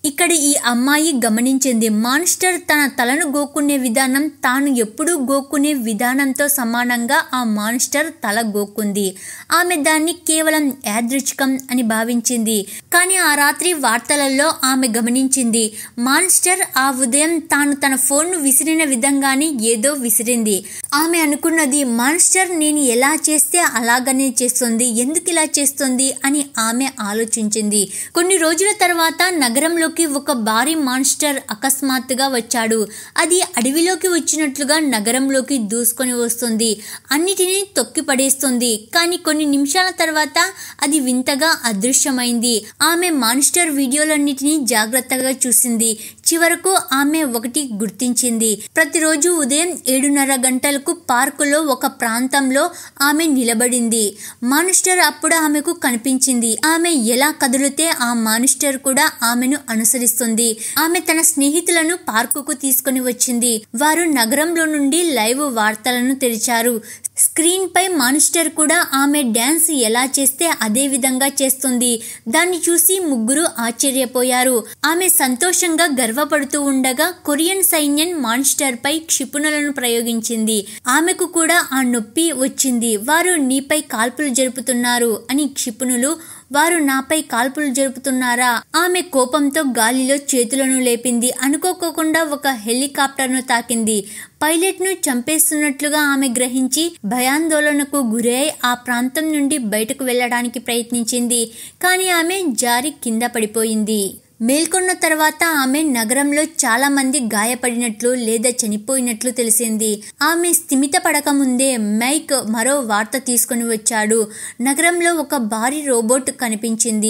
ఇక్కడ ఈ అమ్మాయి గమనించింది. మాన్స్టర్ తన తలను గోక్కునే విధానం తాను ఎప్పుడూ గోక్కునే విధానంతో సమానంగా ఆ మాన్స్టర్ తల గోక్కుంది. ఆమె దాన్ని కేవలం యాదృచ్ఛికం అని భావించింది. కానీ ఆ రాత్రి వార్తలలో ఆమె గమనించింది, మాన్స్టర్ ఆ ఉదయం తాను తన ఫోన్ను విసిరిన విధంగానే ఏదో విసిరింది. ఆమె అనుకున్నది, మాన్స్టర్ నేను ఎలా చేస్తే అలాగనే చేస్తుంది, ఎందుకు ఇలా చేస్తుంది అని ఆమె ఆలోచించింది. కొన్ని రోజుల తర్వాత నగరంలోకి ఒక భారీ మాన్స్టర్ అకస్మాత్తుగా వచ్చాడు. అది అడవిలోకి వచ్చినట్లుగా నగరంలోకి దూసుకొని వస్తుంది. అన్నిటినీ తొక్కి పడేస్తుంది. కానీ కొన్ని నిమిషాల తర్వాత అది వింతగా అదృశ్యమైంది. ఆమె మాన్స్టర్ వీడియోలన్నిటినీ జాగ్రత్తగా చూసింది. చివరకు ఆమె ఒకటి గుర్తించింది. ప్రతిరోజు ఉదయం 7:30 గంటలకు పార్కులో ఒక ప్రాంతంలో ఆమె నిలబడింది. మాన్స్టర్ అప్పుడు ఆమెకు కనిపించింది. ఆమె ఎలా కదిలితే ఆ మాన్స్టర్ కూడా ఆమెను అనుసరిస్తుంది. ఆమె తన స్నేహితులను పార్కుకు తీసుకుని వచ్చింది. వారు నగరంలో నుండి లైవ్ వార్తలను తెరిచారు. స్క్రీన్ పై మాన్స్టర్ కూడా ఆమె డ్యాన్స్ ఎలా చేస్తే అదే విధంగా చేస్తుంది. దాన్ని చూసి ముగ్గురు ఆశ్చర్యపోయారు. ఆమె సంతోషంగా గర్వపడుతూ ఉండగా కొరియన్ సైన్యం మాన్స్టర్ పై క్షిపణులను ప్రయోగించింది. ఆమెకు కూడా ఆ నొప్పి వచ్చింది. వారు నీపై కాల్పులు జరుపుతున్నారు అని క్షిపణులు, వారు నాపై కాల్పులు జరుపుతున్నారా? ఆమె కోపంతో గాలిలో చేతులను లేపింది. అనుకోకుండా ఒక హెలికాప్టర్ను తాకింది. పైలట్ను చంపేస్తున్నట్లుగా ఆమె గ్రహించి భయాందోళనకు గురై ఆ ప్రాంతం నుండి బయటకు వెళ్ళడానికి ప్రయత్నించింది. కానీ ఆమె జారి కింద పడిపోయింది. మేల్కొన్న తర్వాత ఆమె నగరంలో చాలా మంది గాయపడినట్లు లేదా చనిపోయినట్లు తెలిసింది. ఆమె స్థిమిత పడకముందే మైక్ మరో వార్త తీసుకుని వచ్చాడు. నగరంలో ఒక భారీ రోబోట్ కనిపించింది.